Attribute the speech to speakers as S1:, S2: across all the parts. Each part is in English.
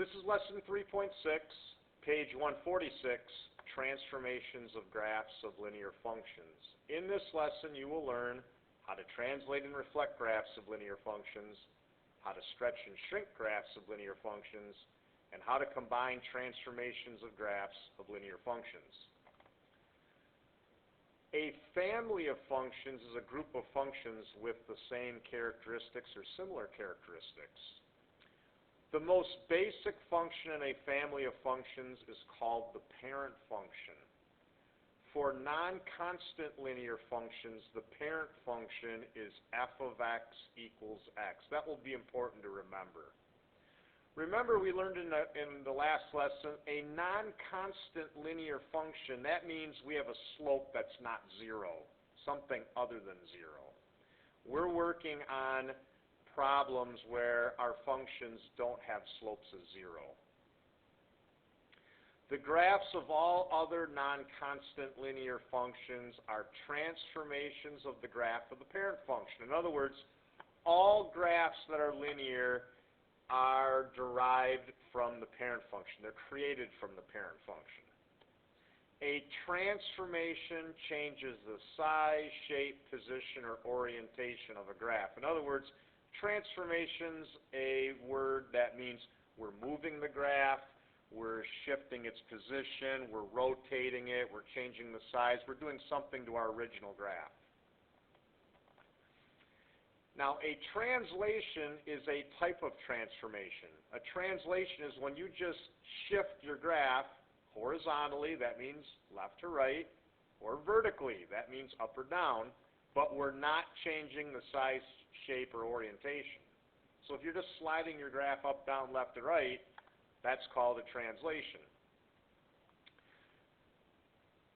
S1: This is lesson 3.6, page 146, transformations of graphs of linear functions. In this lesson, you will learn how to translate and reflect graphs of linear functions, how to stretch and shrink graphs of linear functions, and how to combine transformations of graphs of linear functions. A family of functions is a group of functions with the same characteristics or similar characteristics. The most basic function in a family of functions is called the parent function. For non-constant linear functions, the parent function is f of x equals x. That will be important to remember. Remember, we learned in the last lesson, a non-constant linear function, that means we have a slope that's not zero, something other than zero. We're working on problems where our functions don't have slopes of zero. The graphs of all other non-constant linear functions are transformations of the graph of the parent function. In other words, all graphs that are linear are derived from the parent function. They're created from the parent function. A transformation changes the size, shape, position, or orientation of a graph. In other words, transformation's a word that means we're moving the graph, we're shifting its position, we're rotating it, we're changing the size, we're doing something to our original graph. Now, a translation is a type of transformation. A translation is when you just shift your graph horizontally, that means left to right, or vertically, that means up or down, but we're not changing the size, shape, or orientation. So if you're just sliding your graph up, down, left, to right, that's called a translation.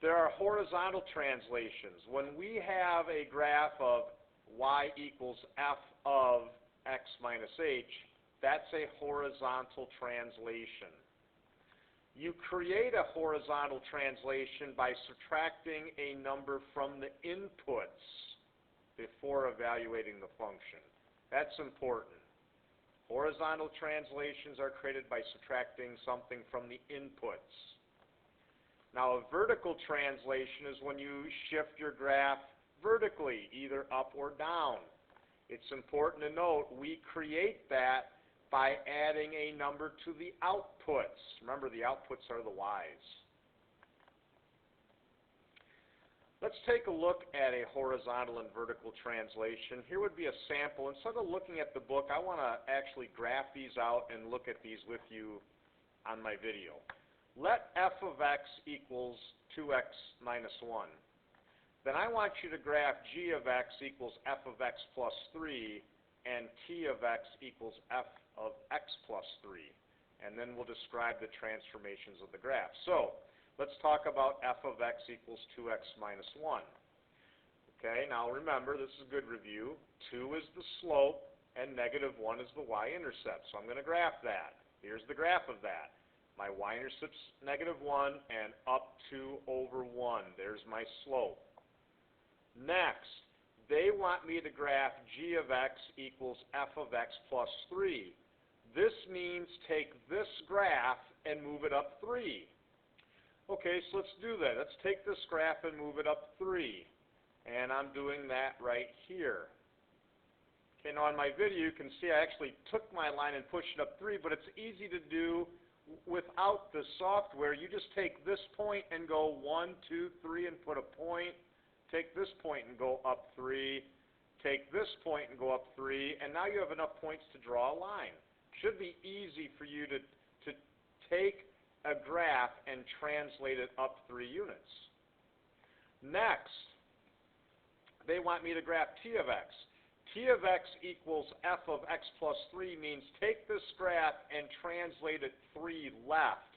S1: There are horizontal translations. When we have a graph of y equals f of x minus h, that's a horizontal translation. You create a horizontal translation by subtracting a number from the inputs before evaluating the function. That's important. Horizontal translations are created by subtracting something from the inputs. Now, a vertical translation is when you shift your graph vertically, either up or down. It's important to note we create that by adding a number to the outputs. Remember, the outputs are the y's. Let's take a look at a horizontal and vertical translation. Here would be a sample. Instead of looking at the book, I want to actually graph these out and look at these with you on my video. Let f of x equals 2x minus 1. Then I want you to graph g of x equals f of x plus 3 and t of x equals f of x plus 3. And then we'll describe the transformations of the graph. So, let's talk about f of x equals 2x minus 1. Okay, now remember, this is a good review. 2 is the slope and negative 1 is the y-intercept. So I'm going to graph that. Here's the graph of that. My y-intercept's negative 1 and up 2 over 1. There's my slope. Next, they want me to graph g of x equals f of x plus 3. This means take this graph and move it up 3. Okay, so let's do that. Let's take this graph and move it up 3. And I'm doing that right here. Okay, now on my video you can see I actually took my line and pushed it up 3, but it's easy to do without the software. You just take this point and go 1, 2, 3 and put a point. Take this point and go up 3, take this point and go up 3, and now you have enough points to draw a line. Should be easy for you to take a graph and translate it up 3 units. Next, they want me to graph t of x. T of x equals f of x plus 3 means take this graph and translate it 3 left.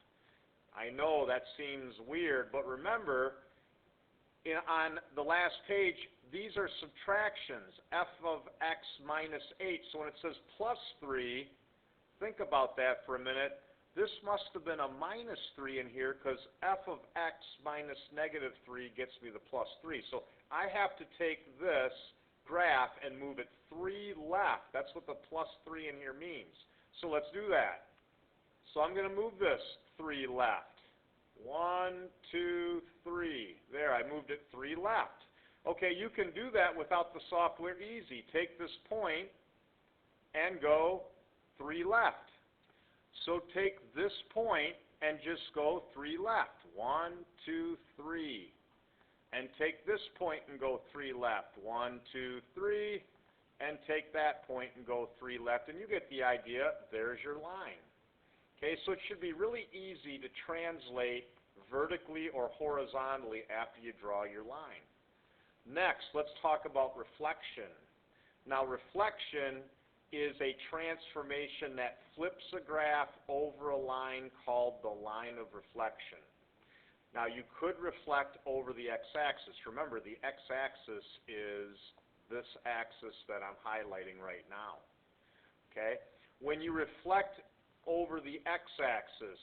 S1: I know that seems weird, but remember, on the last page, these are subtractions, f of x minus 8. So when it says plus 3, think about that for a minute. This must have been a minus 3 in here because f of x minus negative 3 gets me the plus 3. So I have to take this graph and move it 3 left. That's what the plus 3 in here means. So let's do that. So I'm going to move this 3 left. 1, 2, 3. There, I moved it 3 left. Okay, you can do that without the software easy. Take this point and go 3 left. So take this point and just go 3 left. 1, 2, 3. And take this point and go 3 left. 1, 2, 3. And take that point and go 3 left. And you get the idea. There's your line. Okay, so it should be really easy to translate vertically or horizontally after you draw your line. Next, let's talk about reflection. Now, reflection is a transformation that flips a graph over a line called the line of reflection. Now, you could reflect over the x-axis. Remember, the x-axis is this axis that I'm highlighting right now. Okay? When you reflect over the x-axis,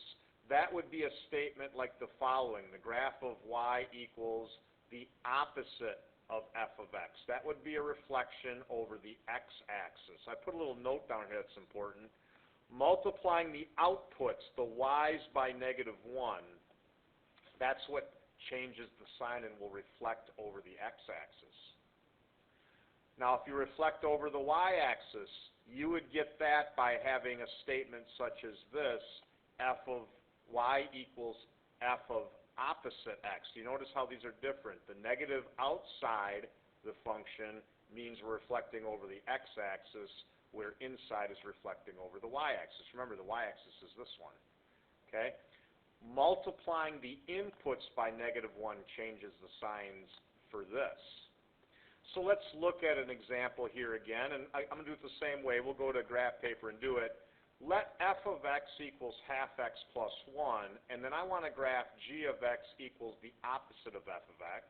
S1: that would be a statement like the following. The graph of y equals the opposite of f of x. That would be a reflection over the x-axis. I put a little note down here that's important. Multiplying the outputs, the y's, by -1, that's what changes the sign and will reflect over the x-axis. Now, if you reflect over the y-axis, you would get that by having a statement such as this, f of y equals f of opposite x. You notice how these are different. The negative outside the function means we're reflecting over the x-axis, where inside is reflecting over the y-axis. Remember, the y-axis is this one. Okay? Multiplying the inputs by -1 changes the signs for this. So let's look at an example here again, and I'm going to do it the same way. We'll go to graph paper and do it. Let f of x equals half x plus 1, and then I want to graph g of x equals the opposite of f of x.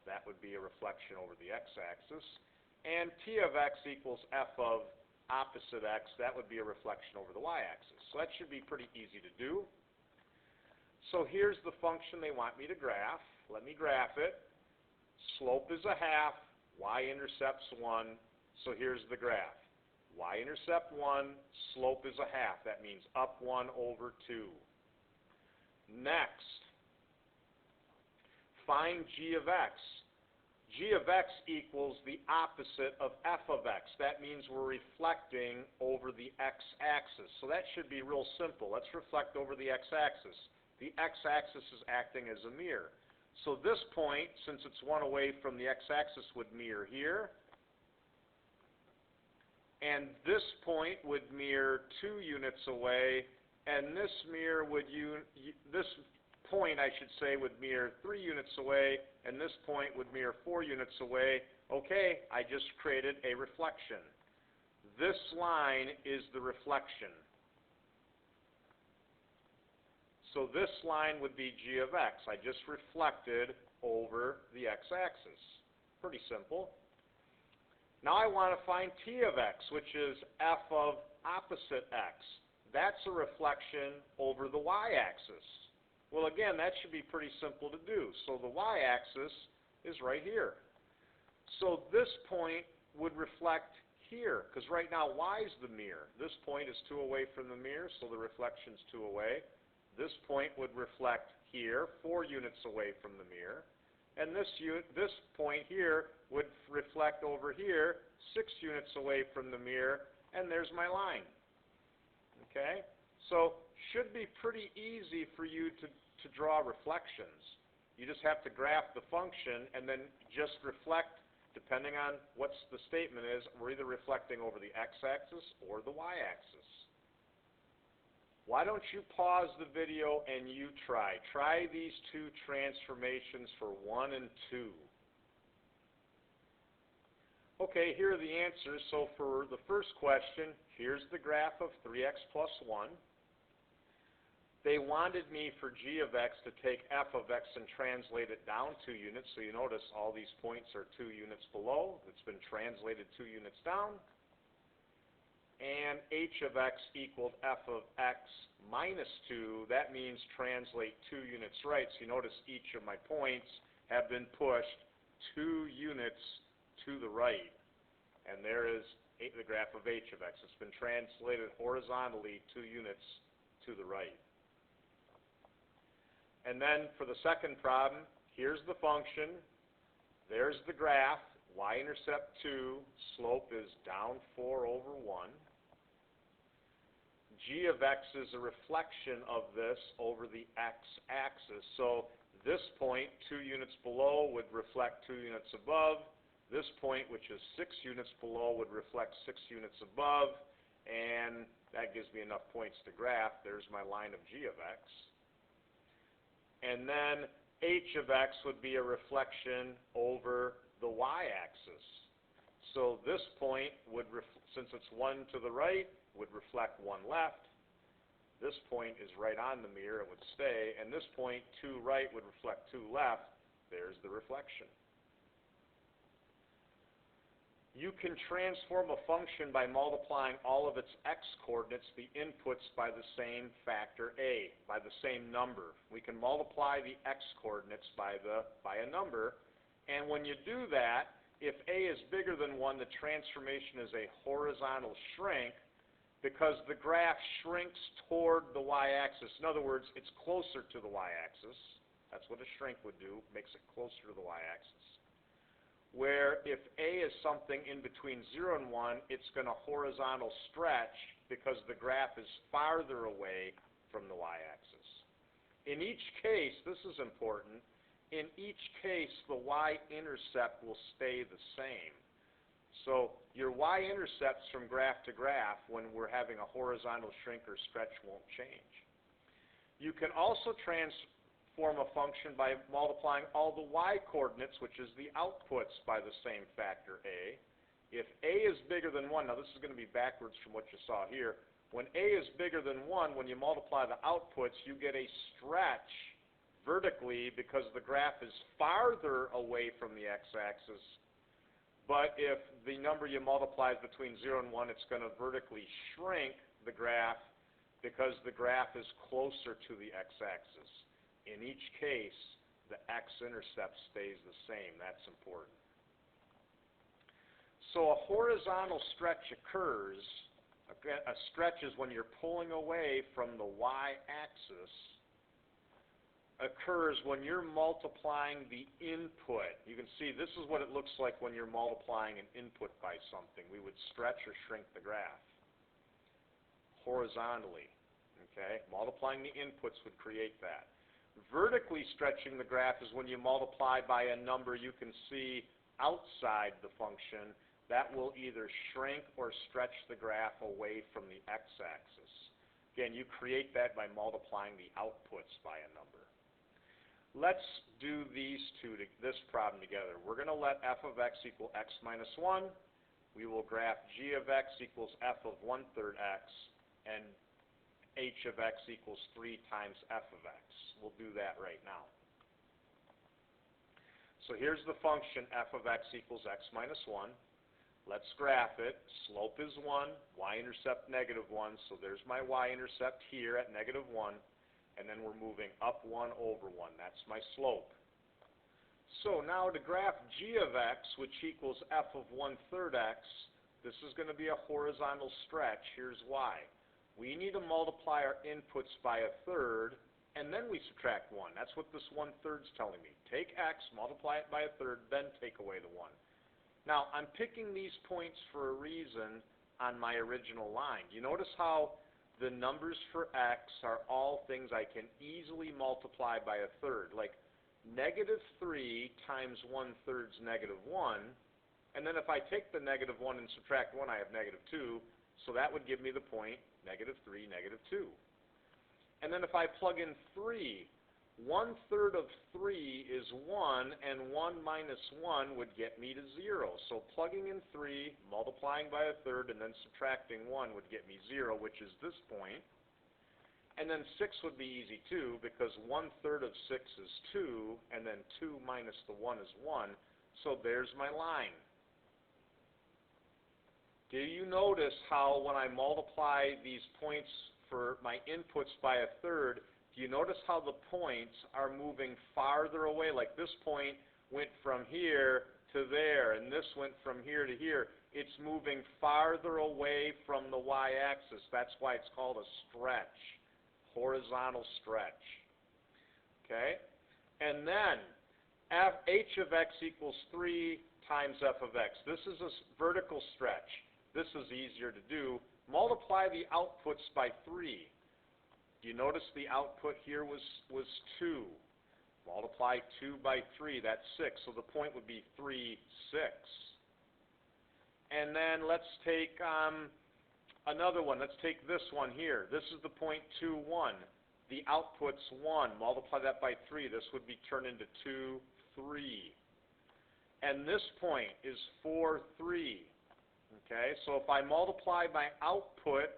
S1: That would be a reflection over the x-axis. And t of x equals f of opposite x. That would be a reflection over the y-axis. So that should be pretty easy to do. So here's the function they want me to graph. Let me graph it. Slope is a half. Y-intercept's 1. So here's the graph. Y-intercept 1, slope is a half. That means up 1 over 2. Next, find g of x. G of x equals the opposite of f of x. That means we're reflecting over the x-axis. So that should be real simple. Let's reflect over the x-axis. The x-axis is acting as a mirror. So this point, since it's 1 away from the x-axis, would mirror here. And this point would mirror 2 units away, and this point, I should say, would mirror 3 units away, and this point would mirror 4 units away. Okay, I just created a reflection. This line is the reflection. So this line would be g of x. I just reflected over the x-axis. Pretty simple. Now I want to find t of x, which is f of opposite x. That's a reflection over the y-axis. Well, again, that should be pretty simple to do. So the y-axis is right here. So this point would reflect here, because right now y is the mirror. This point is 2 away from the mirror, so the reflection's 2 away. This point would reflect here, 4 units away from the mirror. And this point here would reflect over here, 6 units away from the mirror, and there's my line. Okay? So should be pretty easy for you to draw reflections. You just have to graph the function and then just reflect, depending on what the statement is. We're either reflecting over the x-axis or the y-axis. Why don't you pause the video and you try? Try these 2 transformations for 1 and 2. Okay, here are the answers. So for the first question, here's the graph of 3x plus 1. They wanted me for g of x to take f of x and translate it down 2 units. So you notice all these points are 2 units below. It's been translated 2 units down. And h of x equaled f of x minus 2. That means translate 2 units right. So you notice each of my points have been pushed 2 units to the right. And there is the graph of h of x. It's been translated horizontally 2 units to the right. And then for the second problem, here's the function, there's the graph, y-intercept 2, slope is down 4 over 1. G of x is a reflection of this over the x-axis. So this point, 2 units below, would reflect 2 units above. This point, which is 6 units below, would reflect 6 units above. And that gives me enough points to graph. There's my line of G of x. And then h of x would be a reflection over the y-axis. So this point would, since it's 1 to the right, would reflect 1 left. This point is right on the mirror, it would stay. And this point, 2 right, would reflect 2 left. There's the reflection. You can transform a function by multiplying all of its x-coordinates, the inputs, by the same factor a, by the same number. We can multiply the x-coordinates by a number, and when you do that, if a is bigger than 1, the transformation is a horizontal shrink because the graph shrinks toward the y-axis. In other words, it's closer to the y-axis. That's what a shrink would do, makes it closer to the y-axis. Where if a is something in between 0 and 1, it's going to horizontal stretch because the graph is farther away from the y-axis. In each case, this is important, in each case the y-intercept will stay the same. So your y-intercepts from graph to graph when we're having a horizontal shrink or stretch won't change. You can also transform a function by multiplying all the y-coordinates, which is the outputs, by the same factor a. If a is bigger than 1, now this is going to be backwards from what you saw here. When a is bigger than 1, when you multiply the outputs, you get a stretch vertically because the graph is farther away from the x-axis. But if the number you multiply is between 0 and 1, it's going to vertically shrink the graph because the graph is closer to the x-axis. In each case, the x-intercept stays the same. That's important. So a horizontal stretch occurs. A stretch is when you're pulling away from the y-axis. Occurs when you're multiplying the input. You can see this is what it looks like when you're multiplying an input by something. We would stretch or shrink the graph horizontally. Okay? Multiplying the inputs would create that. Vertically stretching the graph is when you multiply by a number you can see outside the function. That will either shrink or stretch the graph away from the x-axis. Again, you create that by multiplying the outputs by a number. Let's do this problem together. We're going to let f of x equal x minus 1. We will graph g of x equals f of 1/3 x, and h of x equals 3 times f of x. We'll do that right now. So here's the function f of x equals x minus 1. Let's graph it. Slope is 1, y-intercept negative 1, so there's my y-intercept here at negative 1. And then we're moving up 1 over 1. That's my slope. So now to graph g of x, which equals f of 1/3 x, this is going to be a horizontal stretch. Here's why. We need to multiply our inputs by 1/3, and then we subtract 1. That's what this 1/3 is telling me. Take x, multiply it by 1/3, then take away the 1. Now, I'm picking these points for a reason on my original line. You notice how the numbers for x are all things I can easily multiply by 1/3, like negative 3 times 1/3 is negative 1, and then if I take the negative 1 and subtract 1, I have negative 2, so that would give me the point negative 3, negative 2. And then if I plug in 3, 1/3 of 3 is 1, and 1 minus 1 would get me to 0. So plugging in 3, multiplying by 1/3, and then subtracting 1 would get me 0, which is this point. And then 6 would be easy too, because 1/3 of 6 is 2, and then 2 minus the 1 is 1. So there's my line. Do you notice how when I multiply these points for my inputs by 1/3, do you notice how the points are moving farther away? Like this point went from here to there, and this went from here to here. It's moving farther away from the y-axis. That's why it's called a stretch. horizontal stretch. Okay? And then h of x equals 3 times f of x. This is a vertical stretch. This is easier to do. Multiply the outputs by 3. You notice the output here was 2. Multiply 2 by 3, that's 6. So the point would be 3, 6. And then let's take another one. Let's take this one here. This is the point 2, 1. The output's 1. Multiply that by 3. This would be turned into 2, 3. And this point is 4, 3. Okay, so if I multiply my output,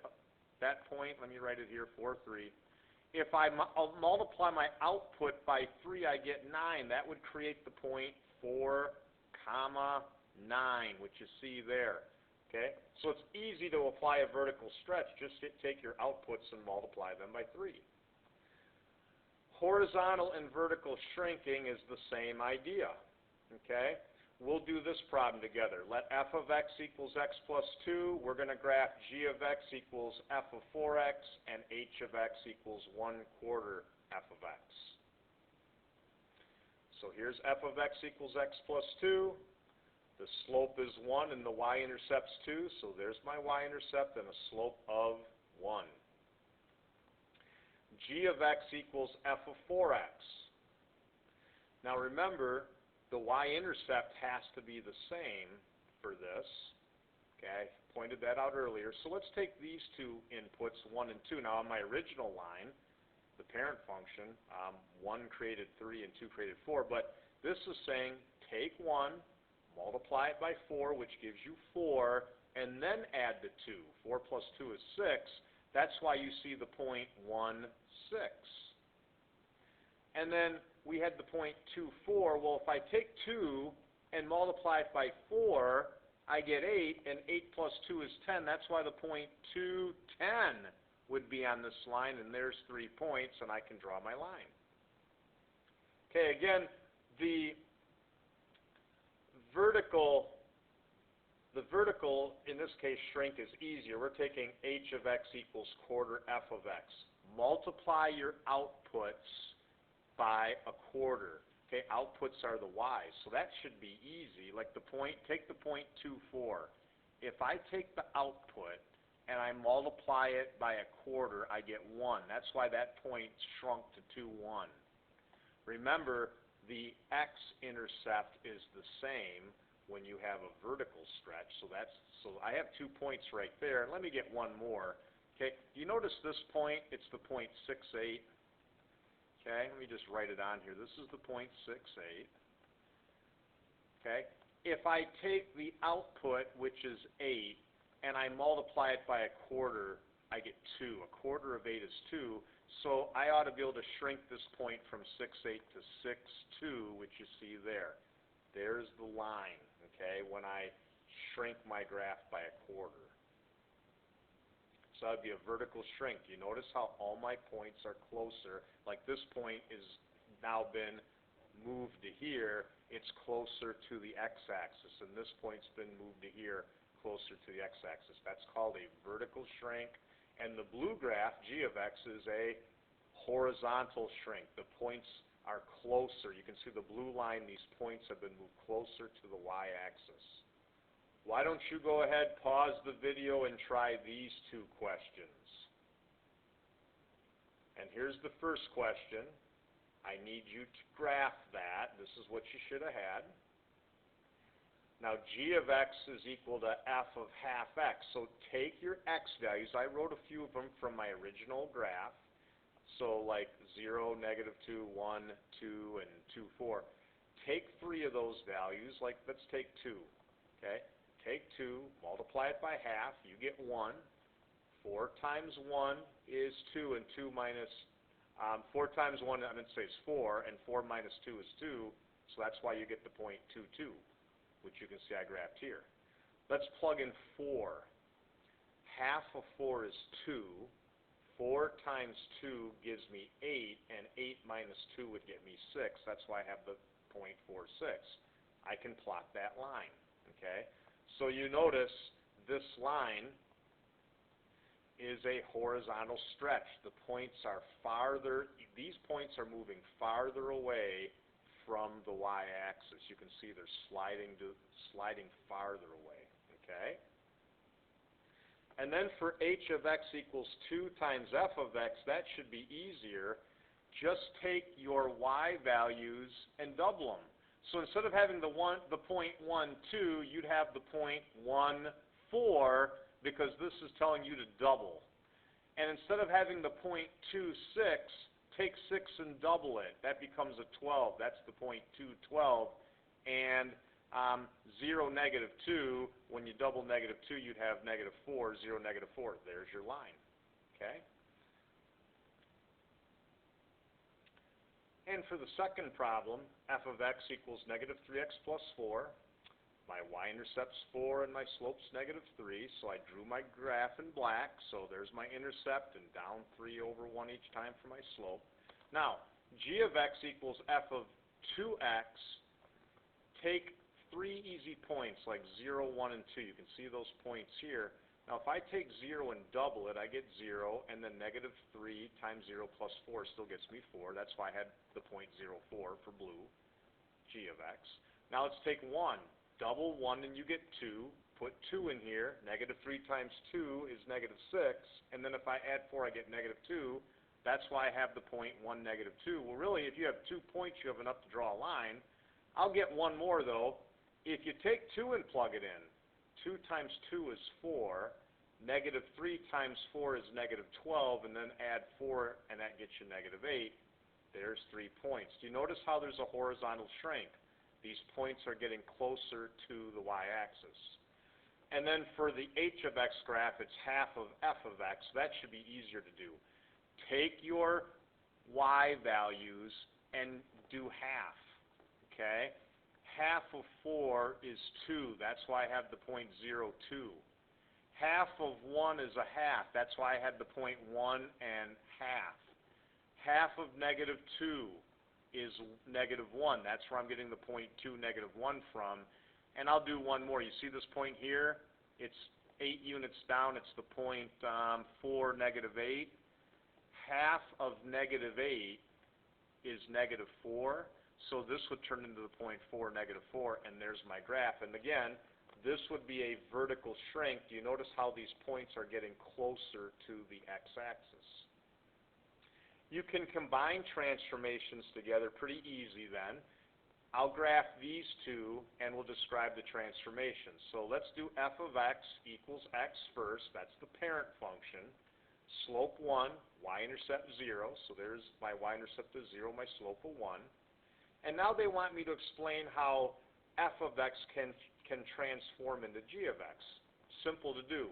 S1: that point, let me write it here, 4, 3. If I multiply my output by 3, I get 9. That would create the point 4, 9, which you see there. Okay, so it's easy to apply a vertical stretch. Just take your outputs and multiply them by 3. Horizontal and vertical shrinking is the same idea. Okay, we'll do this problem together. Let f of x equals x plus 2. We're going to graph g of x equals f of 4x and h of x equals 1/4 f of x. So here's f of x equals x plus 2. The slope is 1 and the y-intercept's 2. So there's my y-intercept and a slope of 1. G of x equals f of 4x. Now remember, the y-intercept has to be the same for this. Okay, I pointed that out earlier. So let's take these two inputs, 1 and 2. Now on my original line, the parent function, 1 created 3 and 2 created 4. But this is saying take 1, multiply it by 4, which gives you 4, and then add the 2. 4 plus 2 is 6. That's why you see the point 1, 6. And then we had the point 2, 4. Well, if I take 2 and multiply it by 4, I get 8, and 8 plus 2 is 10. That's why the point 2, 10 would be on this line, and there's 3 points, and I can draw my line. Okay, again, the vertical, in this case, shrink is easier. We're taking h of x equals 1/4 f of x. Multiply your outputs by 1/4. Okay, outputs are the y's, so that should be easy. Like the point, take the point 2, 4. If I take the output and I multiply it by 1/4, I get 1. That's why that point shrunk to 2, 1. Remember, the x-intercept is the same when you have a vertical stretch, so I have 2 points right there. And let me get one more. Okay, you notice this point? It's the point 6, 8. Okay, let me just write it on here. This is the point 6, 8. Okay, if I take the output, which is 8, and I multiply it by 1/4, I get 2. 1/4 of 8 is 2. So I ought to be able to shrink this point from 6, 8 to 6, 2, which you see there. There's the line, okay, when I shrink my graph by 1/4. So that would be a vertical shrink. You notice how all my points are closer. Like this point is now been moved to here. It's closer to the x-axis, and this point's been moved to here, closer to the x-axis. That's called a vertical shrink. And the blue graph, g of x, is a horizontal shrink. The points are closer. You can see the blue line, these points have been moved closer to the y-axis. Why don't you go ahead, pause the video, and try these 2 questions. And here's the first question. I need you to graph that. This is what you should have had. Now, g of x is equal to f of half x. So take your x values. I wrote a few of them from my original graph. So like 0, -2, 1, 2, and 2, 4. Take 3 of those values. Like, let's take 2. Okay? Take 2, multiply it by half. You get 1. 4 times 1 is 2, and 2 minus 4 times 1, I'm going to say is 4, and 4 minus 2 is 2. So that's why you get the point 2, 2. Which you can see I graphed here. Let's plug in 4. Half of 4 is 2. 4 times 2 gives me 8, and 8 minus 2 would get me 6. That's why I have the point 4, 6. I can plot that line, okay? So you notice this line is a horizontal stretch. The points are farther, these points are moving farther away from the y-axis. You can see they're sliding farther away, okay? And then for h of x equals 2 times f of x, that should be easier. Just take your y values and double them. So instead of having the point 1, 2, you'd have the point 1, 4, because this is telling you to double. And instead of having the point 2, 6, take 6 and double it. That becomes a 12. That's the point 2, 12. And 0, negative 2, when you double negative 2, you'd have negative 4, 0, negative 4. There's your line, okay? And for the second problem, f of x equals negative 3x plus 4. My y-intercept's 4 and my slope's negative 3, so I drew my graph in black. So there's my intercept and down 3 over 1 each time for my slope. Now, g of x equals f of 2x. Take 3 easy points like 0, 1, and 2. You can see those points here. Now, if I take 0 and double it, I get 0, and then negative 3 times 0 plus 4 still gets me 4. That's why I had the point 0, 4 for blue, g of x. Now, let's take 1. Double 1 and you get 2. Put 2 in here. Negative 3 times 2 is negative 6. And then if I add 4, I get negative 2. That's why I have the point 1, negative 2. Well, really, if you have 2 points, you have enough to draw a line. I'll get one more, though. If you take 2 and plug it in, 2 times 2 is 4. Negative 3 times 4 is negative 12. And then add 4, and that gets you negative 8. There's 3 points. Do you notice how there's a horizontal shrink? These points are getting closer to the y-axis. And then for the h of x graph, it's half of f of x. That should be easier to do. Take your y values and do half, okay? Half of 4 is 2. That's why I have the point 0, 2. Half of 1 is a half. That's why I had the point 1 and half. Half of negative 2 is negative 1. That's where I'm getting the point 2, negative 1 from. And I'll do one more. You see this point here? It's 8 units down. It's the point 4, negative 8. Half of negative 8 is negative 4. So this would turn into the point 4, negative 4, and there's my graph. And again, this would be a vertical shrink. Do you notice how these points are getting closer to the x-axis? You can combine transformations together pretty easy then. I'll graph these two and we'll describe the transformations. So let's do f of x equals x first. That's the parent function. Slope 1, y-intercept 0. So there's my y-intercept is 0, my slope of 1. And now they want me to explain how f of x can transform into g of x. Simple to do.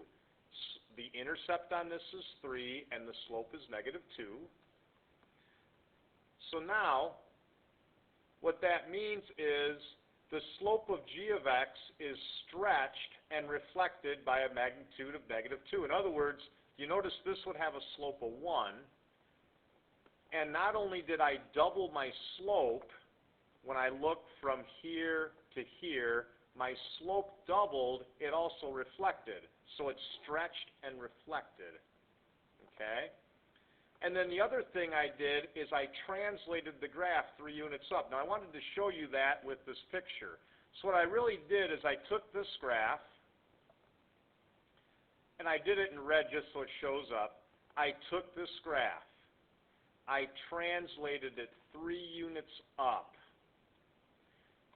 S1: The intercept on this is 3 and the slope is negative 2. So now, what that means is the slope of g of x is stretched and reflected by a magnitude of negative 2. In other words, you notice this would have a slope of 1. And not only did I double my slope, when I look from here to here, my slope doubled, it also reflected. So it's stretched and reflected. Okay? And then the other thing I did is I translated the graph 3 units up. Now I wanted to show you that with this picture. So what I really did is I took this graph, and I did it in red just so it shows up. I took this graph. I translated it 3 units up.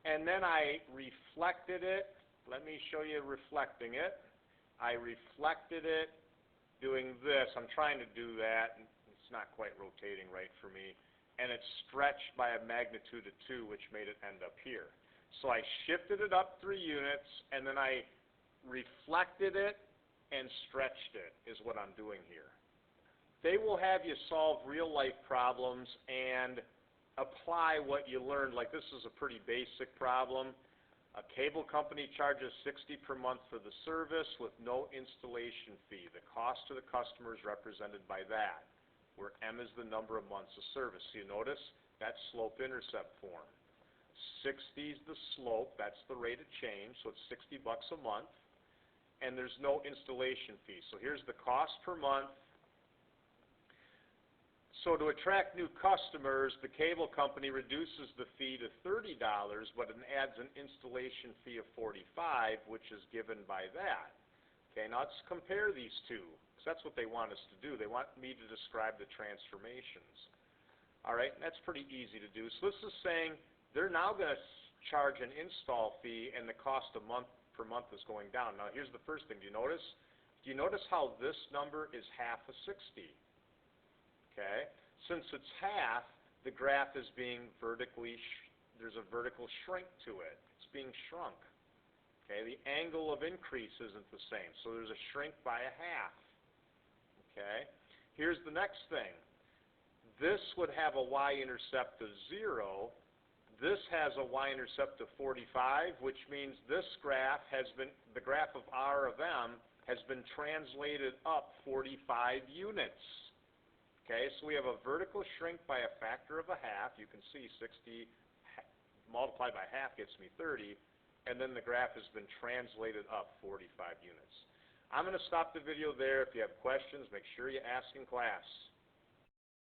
S1: And then I reflected it. Let me show you reflecting it. I reflected it doing this. I'm trying to do that. It's not quite rotating right for me. And it's stretched by a magnitude of 2, which made it end up here. So I shifted it up 3 units, and then I reflected it and stretched it, is what I'm doing here. They will have you solve real-life problems and apply what you learned. Like this is a pretty basic problem. A cable company charges $60 per month for the service with no installation fee. The cost to the customer is represented by that, where M is the number of months of service. So you notice that's slope-intercept form. 60 is the slope, that's the rate of change, so it's $60 a month. and there's no installation fee. So here's the cost per month. So to attract new customers, the cable company reduces the fee to $30, but it adds an installation fee of $45, which is given by that. Okay, now let's compare these two, because that's what they want us to do. They want me to describe the transformations. All right, and that's pretty easy to do. So this is saying they're now going to charge an install fee, and the cost a month per month is going down. Now here's the first thing. Do you notice? Do you notice how this number is half of 60? Okay, since it's half, the graph is being there's a vertical shrink to it. It's being shrunk. Okay, the angle of increase isn't the same, so there's a shrink by a half. Okay, here's the next thing. This would have a y-intercept of 0. This has a y-intercept of 45, which means this graph the graph of R of M has been translated up 45 units. Okay, so we have a vertical shrink by a factor of a half. You can see 60 multiplied by half gets me 30, and then the graph has been translated up 45 units. I'm going to stop the video there. If you have questions, make sure you ask in class.